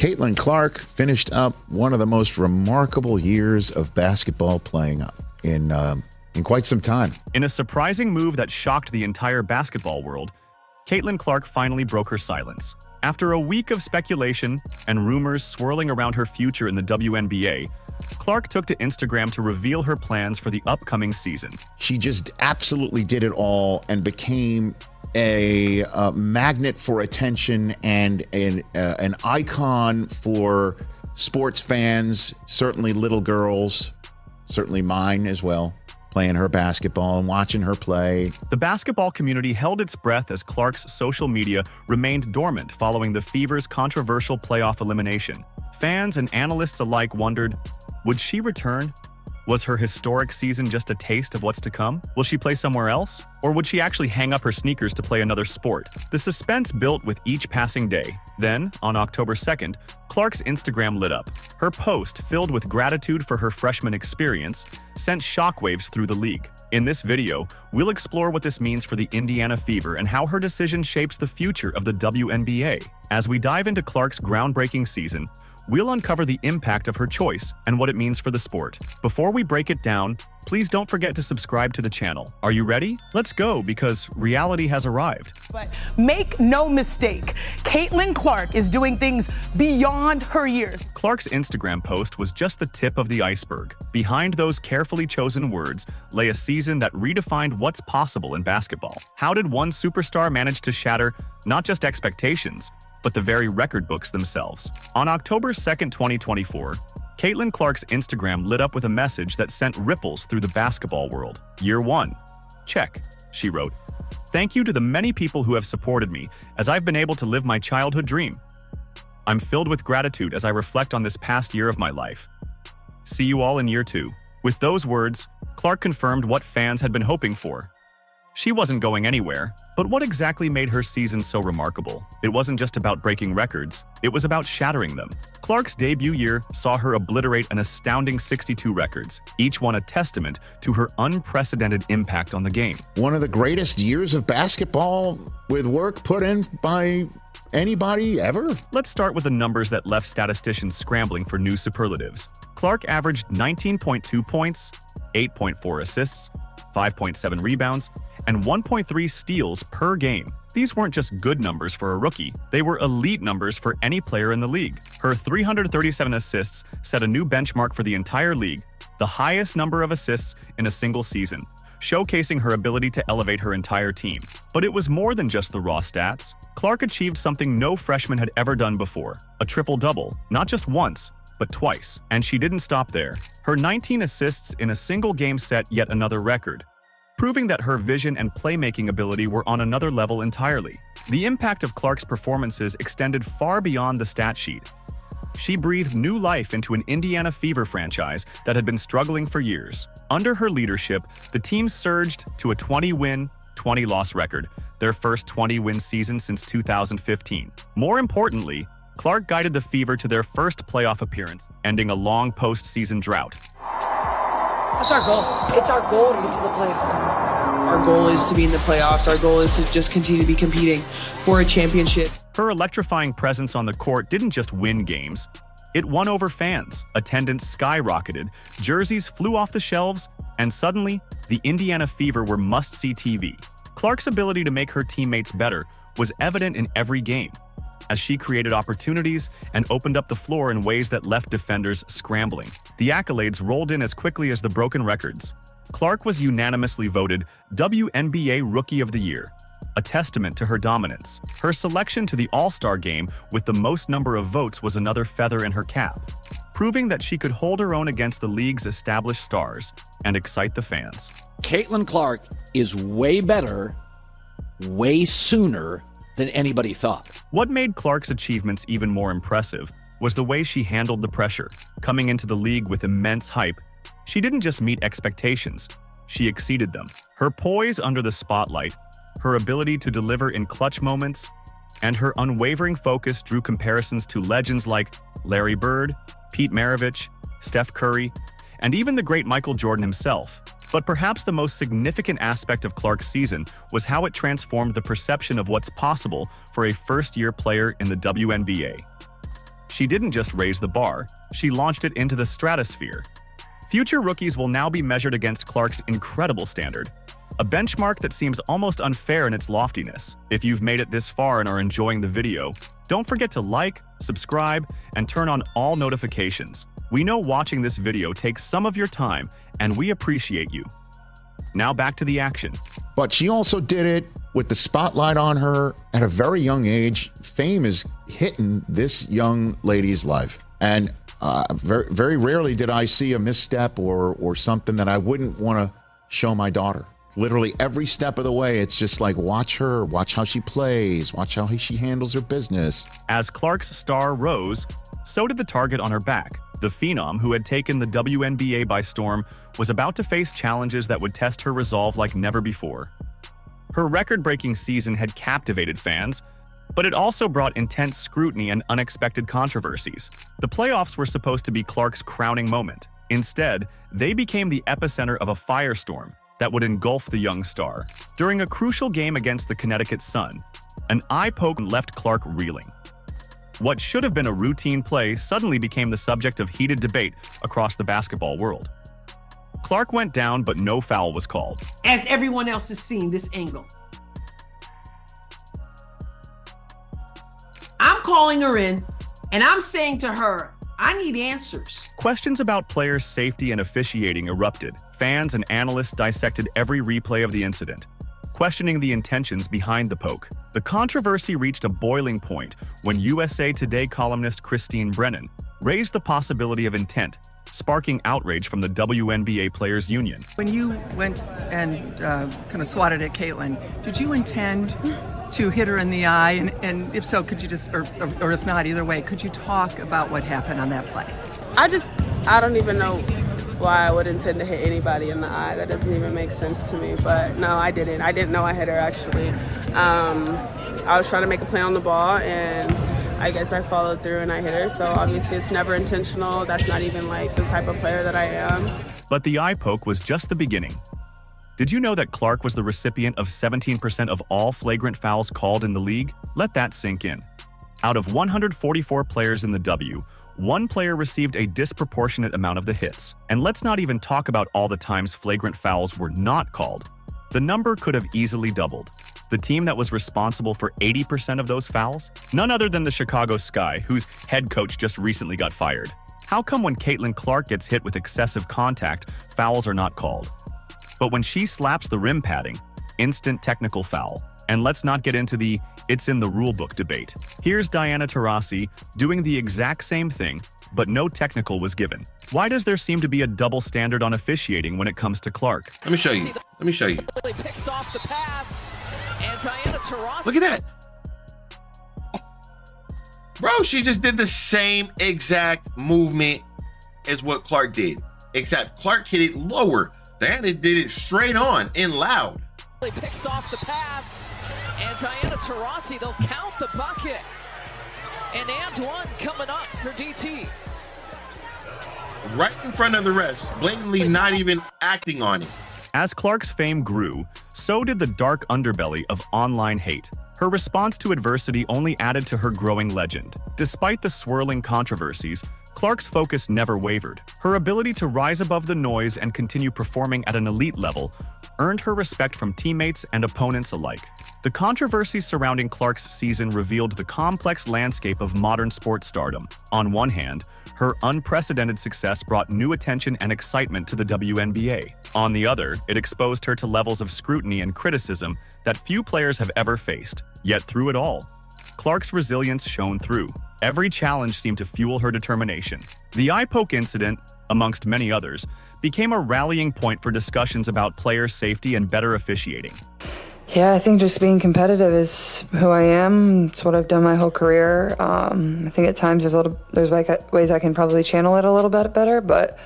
Caitlin Clark finished up one of the most remarkable years of basketball playing up in quite some time. In a surprising move that shocked the entire basketball world, Caitlin Clark finally broke her silence. After a week of speculation and rumors swirling around her future in the WNBA, Clark took to Instagram to reveal her plans for the upcoming season. She just absolutely did it all and became a magnet for attention and an icon for sports fans, certainly little girls, certainly mine as well, playing her basketball and watching her play. The basketball community held its breath as Clark's social media remained dormant following the Fever's controversial playoff elimination. Fans and analysts alike wondered, would she return? Was her historic season just a taste of what's to come? Will she play somewhere else? Or would she actually hang up her sneakers to play another sport? The suspense built with each passing day. Then, on October 2nd, Clark's Instagram lit up. Her post, filled with gratitude for her freshman experience, sent shockwaves through the league. In this video, we'll explore what this means for the Indiana Fever and how her decision shapes the future of the WNBA. As we dive into Clark's groundbreaking season, we'll uncover the impact of her choice and what it means for the sport. Before we break it down, please don't forget to subscribe to the channel. Are you ready? Let's go, because reality has arrived. But make no mistake, Caitlin Clark is doing things beyond her years. Clark's Instagram post was just the tip of the iceberg. Behind those carefully chosen words lay a season that redefined what's possible in basketball. How did one superstar manage to shatter not just expectations, but the very record books themselves? On October 2nd, 2024, Caitlin Clark's Instagram lit up with a message that sent ripples through the basketball world. Year 1. Check, she wrote. Thank you to the many people who have supported me as I've been able to live my childhood dream. I'm filled with gratitude as I reflect on this past year of my life. See you all in Year 2. With those words, Clark confirmed what fans had been hoping for. She wasn't going anywhere, but what exactly made her season so remarkable? It wasn't just about breaking records, it was about shattering them. Clark's debut year saw her obliterate an astounding 62 records, each one a testament to her unprecedented impact on the game. One of the greatest years of basketball with work put in by anybody ever? Let's start with the numbers that left statisticians scrambling for new superlatives. Clark averaged 19.2 points, 8.4 assists, 5.7 rebounds, and 1.3 steals per game. These weren't just good numbers for a rookie, they were elite numbers for any player in the league. Her 337 assists set a new benchmark for the entire league, the highest number of assists in a single season, showcasing her ability to elevate her entire team. But it was more than just the raw stats. Clark achieved something no freshman had ever done before, a triple-double, not just once, but twice. And she didn't stop there. Her 19 assists in a single game set yet another record, proving that her vision and playmaking ability were on another level entirely. The impact of Clark's performances extended far beyond the stat sheet. She breathed new life into an Indiana Fever franchise that had been struggling for years. Under her leadership, the team surged to a 20-win, 20-loss record, their first 20-win season since 2015. More importantly, Clark guided the Fever to their first playoff appearance, ending a long postseason drought. That's our goal. It's our goal to get to the playoffs. Our goal is to be in the playoffs. Our goal is to just continue to be competing for a championship. Her electrifying presence on the court didn't just win games, it won over fans. Attendance skyrocketed, jerseys flew off the shelves, and suddenly, the Indiana Fever were must-see TV. Clark's ability to make her teammates better was evident in every game, as she created opportunities and opened up the floor in ways that left defenders scrambling. The accolades rolled in as quickly as the broken records. Clark was unanimously voted WNBA Rookie of the Year, a testament to her dominance. Her selection to the All-Star game with the most number of votes was another feather in her cap, proving that she could hold her own against the league's established stars and excite the fans. Caitlin Clark is way better, way sooner than anybody thought. What made Clark's achievements even more impressive was the way she handled the pressure. Coming into the league with immense hype, she didn't just meet expectations, she exceeded them. Her poise under the spotlight, her ability to deliver in clutch moments, and her unwavering focus drew comparisons to legends like Larry Bird, Pete Maravich, Steph Curry, and even the great Michael Jordan himself. But perhaps the most significant aspect of Clark's season was how it transformed the perception of what's possible for a first-year player in the WNBA. She didn't just raise the bar, she launched it into the stratosphere. Future rookies will now be measured against Clark's incredible standard, a benchmark that seems almost unfair in its loftiness. If you've made it this far and are enjoying the video, don't forget to like, subscribe, and turn on all notifications. We know watching this video takes some of your time, and we appreciate you. Now back to the action. But she also did it with the spotlight on her at a very young age. Fame is hitting this young lady's life. And very, very rarely did I see a misstep or something that I wouldn't want to show my daughter. Literally every step of the way, it's just like, watch her, watch how she plays, watch how she handles her business. As Clark's star rose, so did the target on her back. The phenom, who had taken the WNBA by storm, was about to face challenges that would test her resolve like never before. Her record-breaking season had captivated fans, but it also brought intense scrutiny and unexpected controversies. The playoffs were supposed to be Clark's crowning moment. Instead, they became the epicenter of a firestorm that would engulf the young star. During a crucial game against the Connecticut Sun, an eye poke left Clark reeling. What should have been a routine play suddenly became the subject of heated debate across the basketball world. Clark went down, but no foul was called. As everyone else has seen this angle, I'm calling her in and I'm saying to her, I need answers. Questions about players' safety and officiating erupted. Fans and analysts dissected every replay of the incident, questioning the intentions behind the poke. The controversy reached a boiling point when USA Today columnist Christine Brennan raised the possibility of intent, sparking outrage from the WNBA Players Union. When you went and kind of swatted at Caitlin, did you intend to hit her in the eye? And if so, could you just, or if not, either way, could you talk about what happened on that play? I don't even know why I would intend to hit anybody in the eye. That doesn't even make sense to me. But no, I didn't. I didn't know I hit her, actually. I was trying to make a play on the ball, and I guess I followed through and I hit her. So obviously it's never intentional. That's not even like the type of player that I am. But the eye poke was just the beginning. Did you know that Clark was the recipient of 17% of all flagrant fouls called in the league? Let that sink in. Out of 144 players in the W, one player received a disproportionate amount of the hits. And let's not even talk about all the times flagrant fouls were not called. The number could have easily doubled. The team that was responsible for 80% of those fouls? None other than the Chicago Sky, whose head coach just recently got fired. How come when Caitlin Clark gets hit with excessive contact, fouls are not called? But when she slaps the rim padding, instant technical foul. And let's not get into the "it's in the rulebook" debate. Here's Diana Taurasi doing the exact same thing, but no technical was given. Why does there seem to be a double standard on officiating when it comes to Clark? Let me show you. Let me show you. Picks off the pass, and Diana Taurasi. Look at that. Bro, she just did the same exact movement as what Clark did, except Clark hit it lower. Diana did it straight on and loud. Picks off the pass, and Diana Taurasi, they'll count the bucket. And one coming up for DT. Right in front of the rest, blatantly not even acting on it. As Clark's fame grew, so did the dark underbelly of online hate. Her response to adversity only added to her growing legend. Despite the swirling controversies, Clark's focus never wavered. Her ability to rise above the noise and continue performing at an elite level earned her respect from teammates and opponents alike. The controversies surrounding Clark's season revealed the complex landscape of modern sports stardom. On one hand, her unprecedented success brought new attention and excitement to the WNBA. On the other, it exposed her to levels of scrutiny and criticism that few players have ever faced. Yet through it all, Clark's resilience shone through. Every challenge seemed to fuel her determination. The eye poke incident, amongst many others, became a rallying point for discussions about player safety and better officiating. Yeah, I think just being competitive is who I am. It's what I've done my whole career. I think at times there's ways I can probably channel it a little bit better, but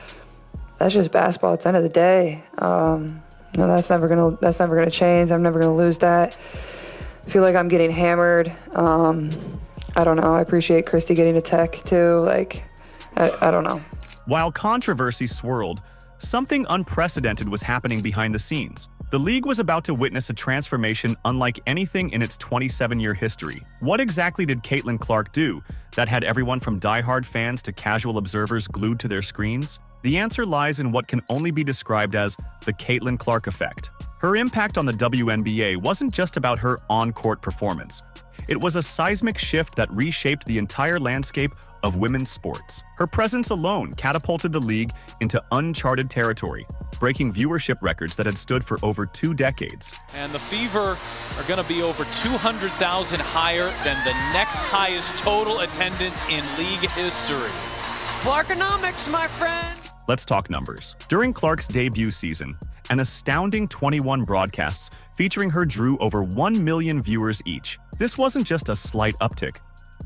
that's just basketball at the end of the day. That's never gonna change. I'm never gonna lose that. I feel like I'm getting hammered. I don't know. I appreciate Christy getting a tech too. I don't know. While controversy swirled, something unprecedented was happening behind the scenes. The league was about to witness a transformation unlike anything in its 27-year history. What exactly did Caitlin Clark do that had everyone from diehard fans to casual observers glued to their screens? The answer lies in what can only be described as the Caitlin Clark effect. Her impact on the WNBA wasn't just about her on-court performance. It was a seismic shift that reshaped the entire landscape of women's sports. Her presence alone catapulted the league into uncharted territory, breaking viewership records that had stood for over 2 decades. And the Fever are going to be over 200,000 higher than the next highest total attendance in league history. Clarkonomics, my friend. Let's talk numbers. During Clark's debut season, an astounding 21 broadcasts featuring her drew over 1 million viewers each. This wasn't just a slight uptick.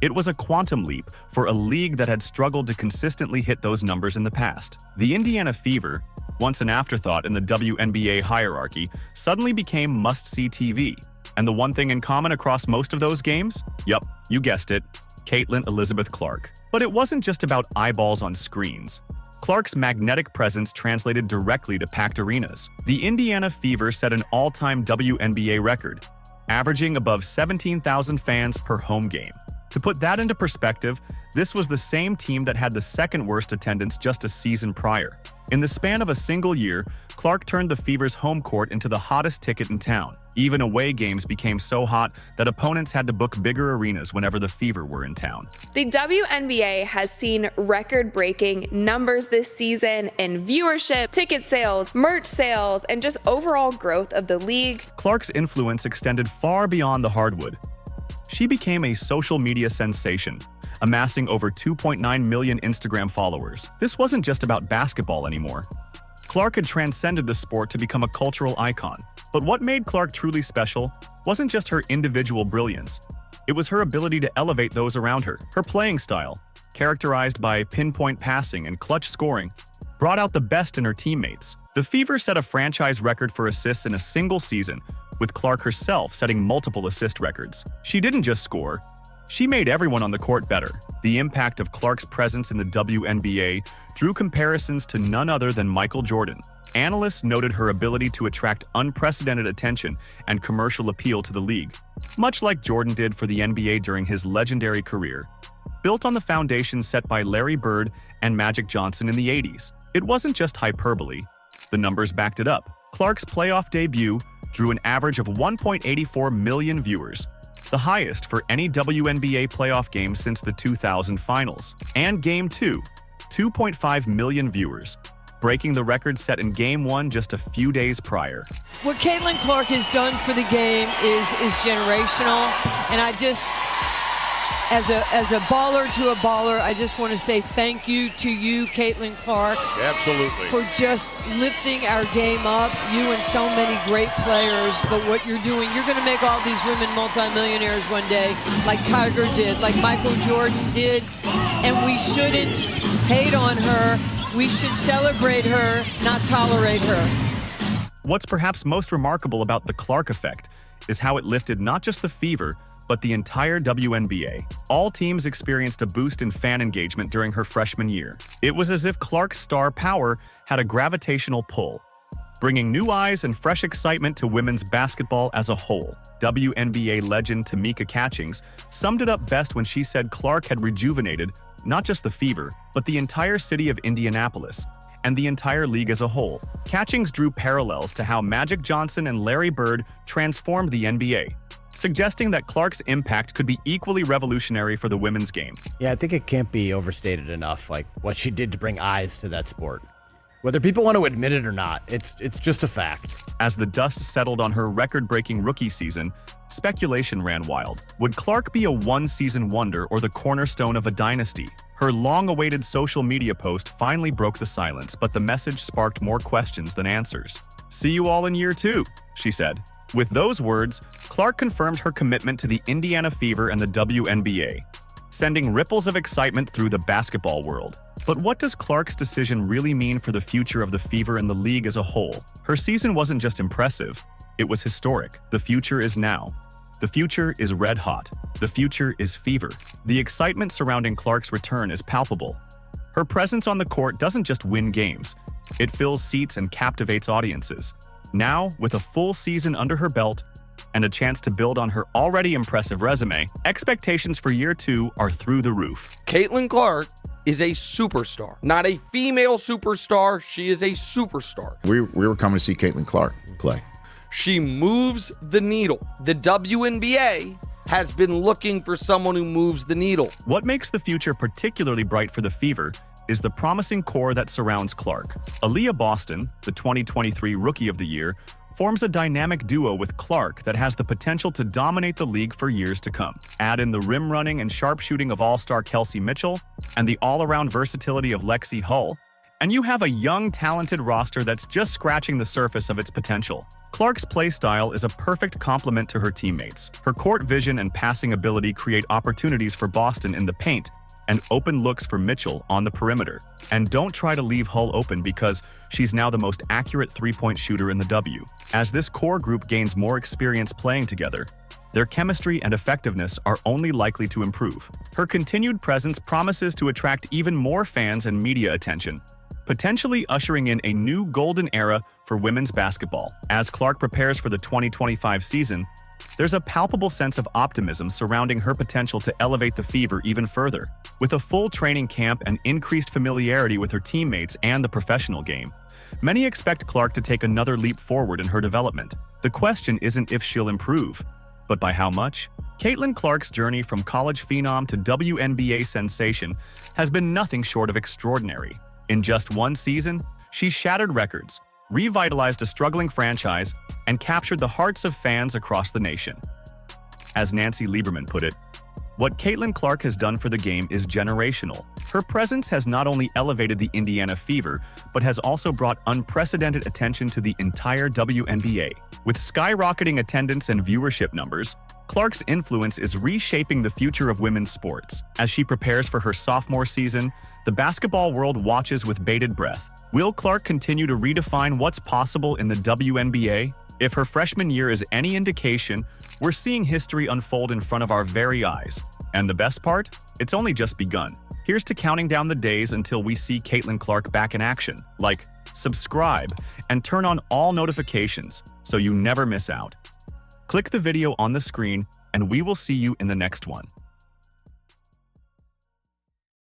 It was a quantum leap for a league that had struggled to consistently hit those numbers in the past. The Indiana Fever, once an afterthought in the WNBA hierarchy, suddenly became must-see TV. And the one thing in common across most of those games? Yup, you guessed it, Caitlin Elizabeth Clark. But it wasn't just about eyeballs on screens. Clark's magnetic presence translated directly to packed arenas. The Indiana Fever set an all-time WNBA record, averaging above 17,000 fans per home game. To put that into perspective, this was the same team that had the second worst attendance just a season prior. In the span of a single year, Clark turned the Fever's home court into the hottest ticket in town. Even away games became so hot that opponents had to book bigger arenas whenever the Fever were in town. The WNBA has seen record-breaking numbers this season in viewership, ticket sales, merch sales, and just overall growth of the league. Clark's influence extended far beyond the hardwood. She became a social media sensation, amassing over 2.9 million Instagram followers. This wasn't just about basketball anymore. Clark had transcended the sport to become a cultural icon. But what made Clark truly special wasn't just her individual brilliance. It was her ability to elevate those around her. Her playing style, characterized by pinpoint passing and clutch scoring, brought out the best in her teammates. The Fever set a franchise record for assists in a single season, with Clark herself setting multiple assist records. She didn't just score, she made everyone on the court better. The impact of Clark's presence in the WNBA drew comparisons to none other than Michael Jordan. Analysts noted her ability to attract unprecedented attention and commercial appeal to the league, much like Jordan did for the NBA during his legendary career. Built on the foundation set by Larry Bird and Magic Johnson in the 80s, it wasn't just hyperbole. The numbers backed it up. Clark's playoff debut drew an average of 1.84 million viewers, the highest for any WNBA playoff game since the 2000 finals. And Game 2, 2.5 million viewers, breaking the record set in Game 1 just a few days prior. What Caitlin Clark has done for the game is generational, and I just, as a baller to a baller, I just want to say thank you to you, Caitlin Clark. Absolutely. For just lifting our game up, you and so many great players. But what you're doing, you're going to make all these women multimillionaires one day, like Tiger did, like Michael Jordan did, and we shouldn't hate on her. We should celebrate her, not tolerate her. What's perhaps most remarkable about the Clark effect is how it lifted not just the Fever, but the entire WNBA. All teams experienced a boost in fan engagement during her freshman year. It was as if Clark's star power had a gravitational pull, bringing new eyes and fresh excitement to women's basketball as a whole. WNBA legend Tamika Catchings summed it up best when she said Clark had rejuvenated not just the Fever, but the entire city of Indianapolis and the entire league as a whole. Catchings drew parallels to how Magic Johnson and Larry Bird transformed the NBA, suggesting that Clark's impact could be equally revolutionary for the women's game. Yeah, I think it can't be overstated enough, like what she did to bring eyes to that sport. Whether people want to admit it or not, it's just a fact. As the dust settled on her record-breaking rookie season, speculation ran wild. Would Clark be a one-season wonder or the cornerstone of a dynasty? Her long-awaited social media post finally broke the silence, but the message sparked more questions than answers. "See you all in year 2, she said. With those words, Clark confirmed her commitment to the Indiana Fever and the WNBA, sending ripples of excitement through the basketball world. But what does Clark's decision really mean for the future of the Fever and the league as a whole? Her season wasn't just impressive, it was historic. The future is now. The future is red hot. The future is Fever. The excitement surrounding Clark's return is palpable. Her presence on the court doesn't just win games, it fills seats and captivates audiences. Now, with a full season under her belt and a chance to build on her already impressive resume, expectations for year 2 are through the roof. Caitlin Clark is a superstar, not a female superstar. She is a superstar. We were coming to see Caitlin Clark play. She moves the needle. The WNBA has been looking for someone who moves the needle. What makes the future particularly bright for the Fever is the promising core that surrounds Clark. Aaliyah Boston, the 2023 Rookie of the Year, forms a dynamic duo with Clark that has the potential to dominate the league for years to come. Add in the rim running and sharpshooting of all-star Kelsey Mitchell and the all-around versatility of Lexi Hull, and you have a young, talented roster that's just scratching the surface of its potential. Clark's play style is a perfect complement to her teammates. Her court vision and passing ability create opportunities for Boston in the paint and open looks for Mitchell on the perimeter. And don't try to leave Hull open because she's now the most accurate three-point shooter in the W. As this core group gains more experience playing together, their chemistry and effectiveness are only likely to improve. Her continued presence promises to attract even more fans and media attention, potentially ushering in a new golden era for women's basketball. As Clark prepares for the 2025 season, there's a palpable sense of optimism surrounding her potential to elevate the Fever even further. With a full training camp and increased familiarity with her teammates and the professional game, many expect Clark to take another leap forward in her development. The question isn't if she'll improve, but by how much? Caitlin Clark's journey from college phenom to WNBA sensation has been nothing short of extraordinary. In just one season, she shattered records, revitalized a struggling franchise, and captured the hearts of fans across the nation. As Nancy Lieberman put it, what Caitlin Clark has done for the game is generational. Her presence has not only elevated the Indiana Fever, but has also brought unprecedented attention to the entire WNBA. With skyrocketing attendance and viewership numbers, Clark's influence is reshaping the future of women's sports. As she prepares for her sophomore season, the basketball world watches with bated breath. Will Clark continue to redefine what's possible in the WNBA? If her freshman year is any indication, we're seeing history unfold in front of our very eyes. And the best part? It's only just begun. Here's to counting down the days until we see Caitlin Clark back in action. Like, subscribe, and turn on all notifications so you never miss out. Click the video on the screen, and we will see you in the next one.